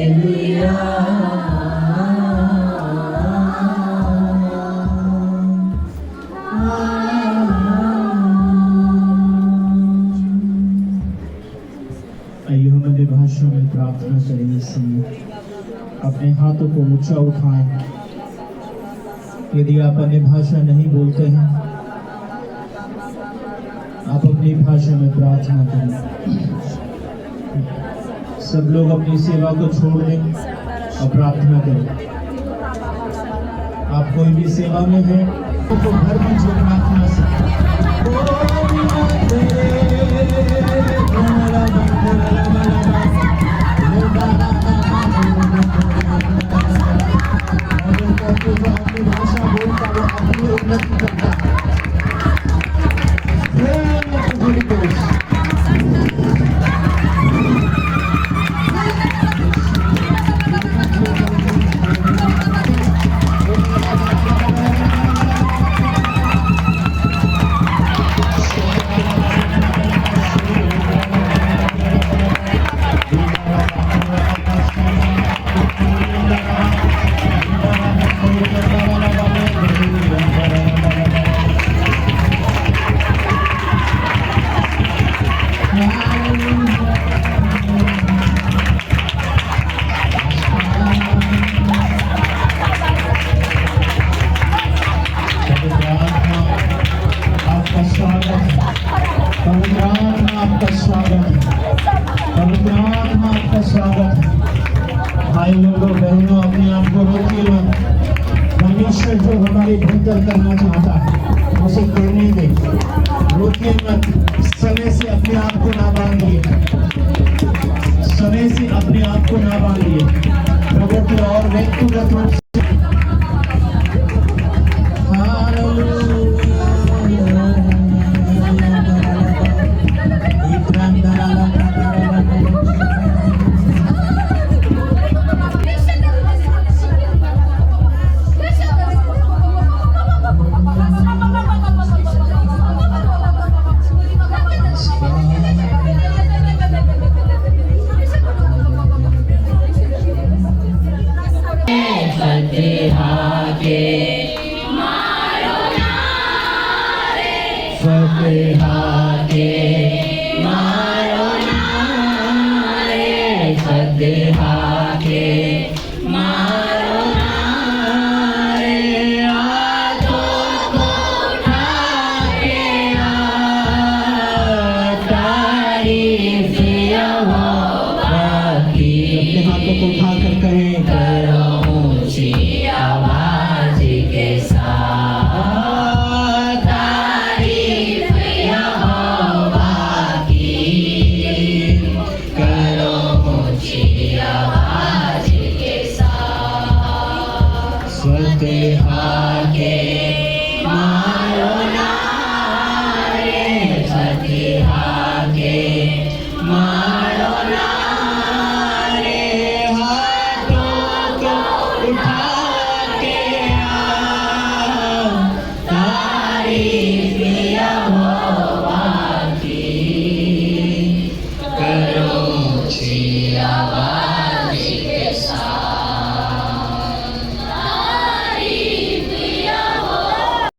आइए हम अन्य भाषाओं में प्रार्थना करेंगे। इसलिए अपने हाथों को ऊंचा उठाएं। यदि आप अन्य भाषा नहीं बोलते हैं, आप अपनी भाषा में प्रार्थना करें। सब लोग अपनी सेवा को छोड़ दें और प्रार्थना करें। आप कोई भी सेवा में हैं तो घर में जो प्रार्थना से भाषा बोलता है अपनी उन्नति करता है। भाई लोगों बहनों, अपने आप को रोके लो। परमेश्वर जो हमारी भीतर करना चाहता है उसे करने दे, रोके मत। समय से अपने आप को ना बांधिए, समय से अपने आप को ना बांधिए। प्रभु की और व्यक्तिगत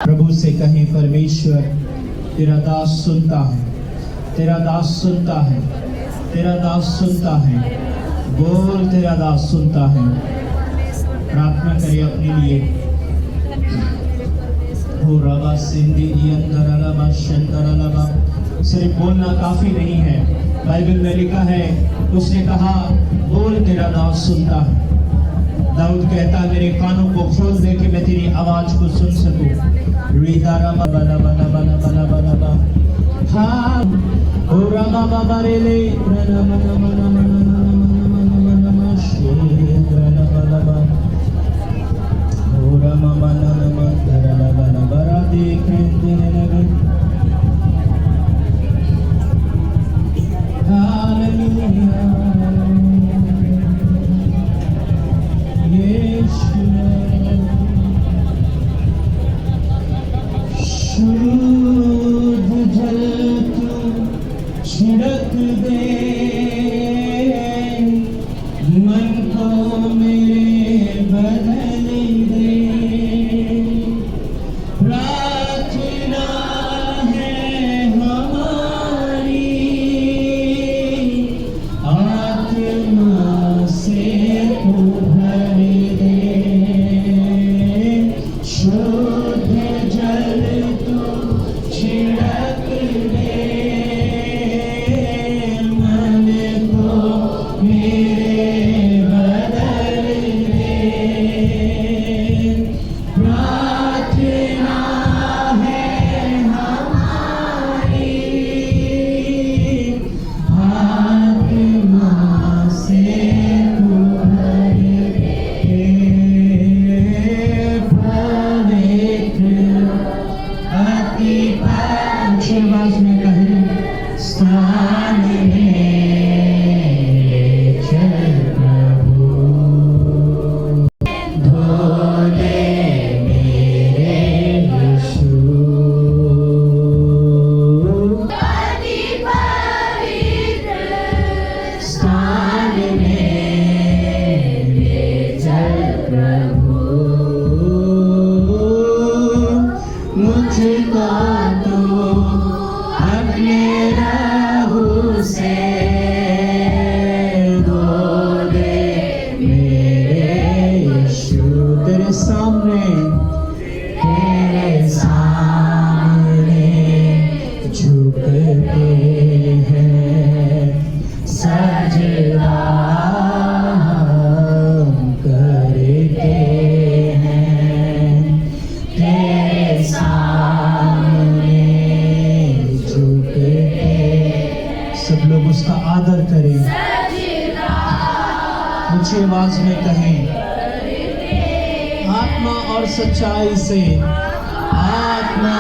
रूप से कहें, परमेश्वर तेरा दास सुनता है, तेरा दास सुनता है, तेरा दास सुनता है। बोल, तेरा दास सुनता है। प्रार्थना करिए अपने लिए। हो रबा सिंधी अंदरलबा शंदरलबा। सिर्फ बोलना काफी नहीं है। बाइबल में लिखा है, उसने कहा बोल, तेरा दास सुनता है। दाऊद कहता, मेरे कानों को खोल दे कि मैं तेरी आवाज को सुन सकूं। हाँ, ओ रामा बाबा रे ले छिड़क दे को मेरे बदल दे। प्रार्थना है हमारी, आत्मा से तू भर दे। शुद्ध जल तू छिड़क दे, मन को मेरे बदल दे। प्रार्थना है हमारी, आत्मा से तू भर दे। पवित्र अति ऊंची आवाज में कहें, स्थान में चल प्रभु, धोले मेरे यीशु। स्थान में ले चल प्रभु, मुझको तो अपने रहू से धो दे मेरे यीशु। तेरे सामने झुकते हैं, सजदा हम करते हैं। तेरे सामने झुकते, सब लोग उसका आदर करें, ऊंची आवाज में कहें, आत्मा और सच्चाई से, आत्मा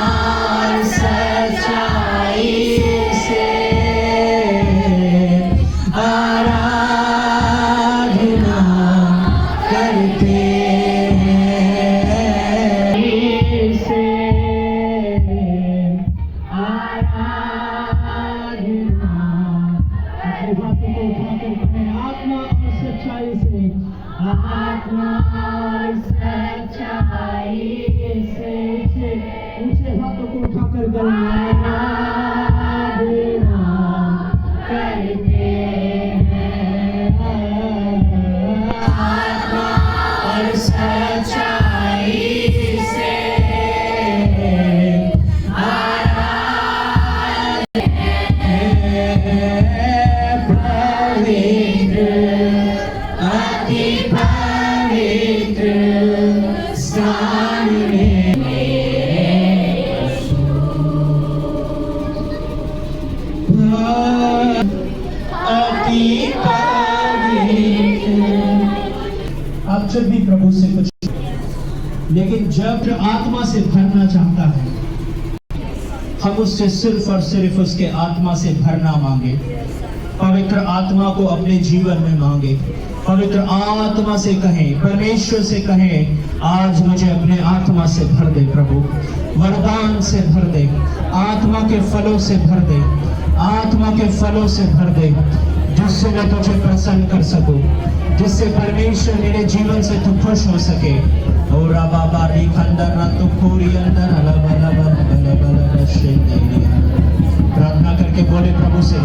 और सच्चाई से आराधना करते हैं। से आराधना, अपने बातों को उठाकर कहें, आत्मा और सच्चाई से, आत्मा और सच्चाई से। ऊंचे हाथों को उठाकर आराधना करते हैं। आत्मा और सच्चाई से पवित्र अति पवित्र स्थान में अति पवित्र। आप जब भी प्रभु से कुछ, लेकिन जब आत्मा से भरना चाहता है, हम उससे सिर्फ और सिर्फ उसके आत्मा से भरना मांगे। पवित्र आत्मा को अपने जीवन में मांगे। पवित्र आत्मा से कहें, परमेश्वर से कहें, आज मुझे अपने आत्मा से भर दे प्रभु, वरदान से भर दे, आत्मा के फलों से भर दे, आत्मा के फलों से भर दे, जिससे मैं तुझे प्रसन्न कर सकूं, जिससे परमेश्वर मेरे जीवन से तू खुश हो सके। और बाबा खंडर प्रार्थना करके बोले प्रभु से,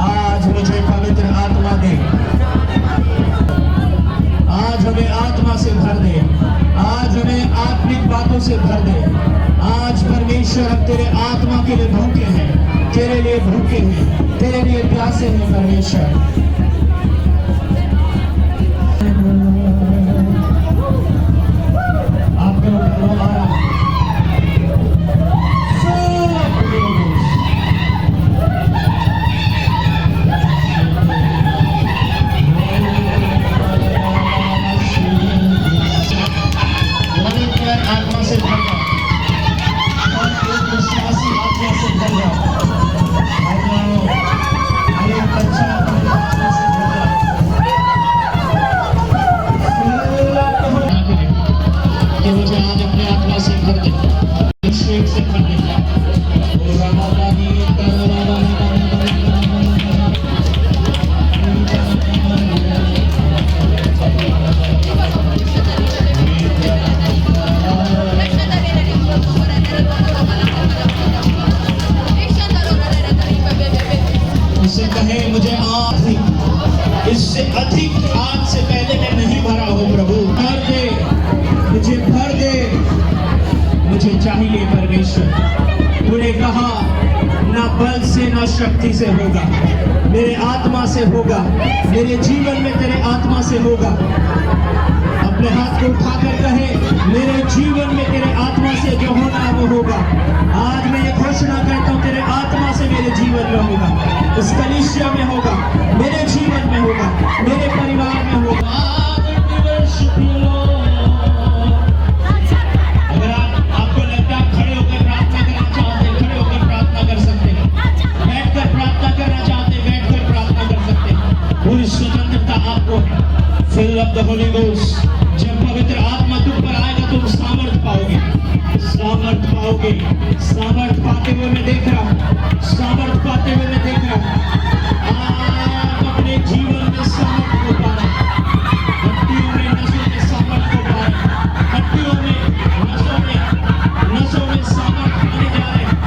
आज मुझे पवित्र आत्मा दे, आज हमें आत्मा से भर दे, आज हमें आत्मिक बातों से भर दे। आज परमेश्वर अब तेरे आत्मा के लिए भूखे हैं, तेरे लिए भूखे हैं, तेरे लिए प्यासे हैं परमेश्वर। आपके ऊपर आ रहा है। आत्मा से भर जाओ, विश्वासी आत्मा से भर जाओ। शक्ति से होगा, मेरे आत्मा से होगा, मेरे जीवन में तेरे आत्मा से होगा। अपने हाथ को उठाकर कहे, मेरे जीवन में तेरे आत्मा से जो होना है वो होगा। आज मैं ये घोषणा करता हूँ, तेरे आत्मा से मेरे जीवन में होगा, इस कलीसिया में होगा, मेरे जीवन में होगा, मेरे परिवार में होगा। अगर आपको लगता है खड़े होकर प्रार्थना करना चाहते हैं, खड़े होकर प्रार्थना कर सकते हैं। बैठकर प्रार्थना करना चाहते हैं, बैठकर प्रार्थना कर सकते हैं। पूरी स्वतंत्रता आपको है। Fill up the Holy Ghost। जब पवित्र आत्मा तुम पर आएगा तुम सामर्थ पाओगे, सामर्थ पाओगे। सामर्थ पाते हुए मैं देख रहा हूँ, सामर्थ पाते हुए मैं देख रहा हूँ। आप अपने जीवन में सामर्थ को पा रहे हैं, हड्डियों में नसों में सामर्थ को पा रहे हैं, हड्डियों में नसों में सामर्थ पाने जा रहे हैं।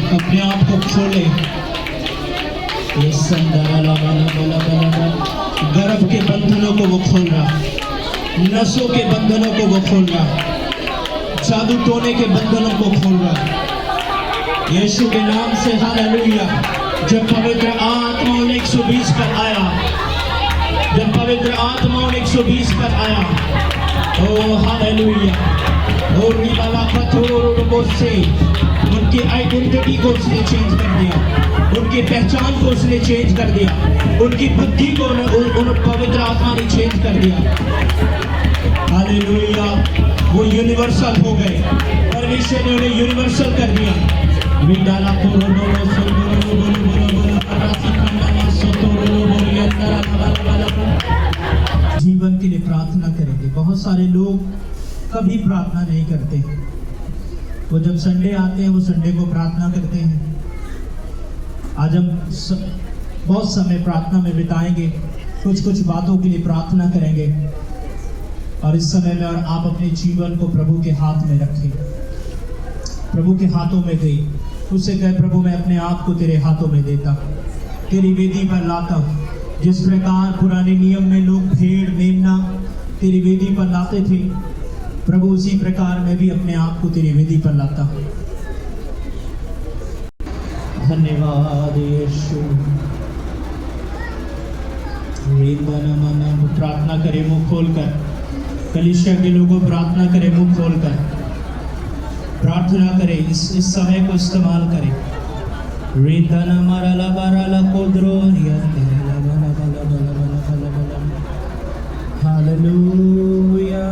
अपने आप को खोले। गर्भ के बंधनों को वो खोल रहा, नसों के बंधनों को वो खोल रहा, जादू टोने के बंधनों को खोल रहा। यीशु के नाम से हालेलुया। जब पवित्र आत्मा 120 पर आया, जब पवित्र आत्मा 120 पर आया, ओ हालेलुया, और निवाला कठोर से उनकी आइडेंटिटी को उसने चेंज कर दिया, उनकी पहचान को उसने चेंज कर दिया, उनकी बुद्धि को उन पवित्र आत्मा ने चेंज कर दिया। हालेलुया, वो यूनिवर्सल हो गए, परमेश्वर ने उन्हें यूनिवर्सल कर दिया। जीवन के लिए प्रार्थना करेंगे। बहुत सारे लोग कभी प्रार्थना नहीं करते, वो जब संडे आते हैं वो संडे को प्रार्थना करते हैं। आज हम बहुत समय प्रार्थना में बिताएंगे, कुछ कुछ बातों के लिए प्रार्थना करेंगे, और इस समय में और आप अपने जीवन को प्रभु के हाथ में रखें, प्रभु के हाथों में दे। उससे कहे, प्रभु मैं अपने आप को तेरे हाथों में देता, तेरी वेदी पर लाता हूँ। जिस प्रकार पुराने नियम में लोग भेड़ मेमना तेरी वेदी पर लाते थे, प्रभु उसी प्रकार मैं भी अपने आप को तेरी वेदी पर लाता हूँ। धन्यवाद यीशु। प्रार्थना करें मुंह खोलकर, कलीसिया के लोगों प्रार्थना करें मुंह खोलकर, प्रार्थना करें, इस समय को इस्तेमाल करें। रिंदना माराला बाराला कोद्रो रियंदला बला बला बला बला बला बला। हालेलुया।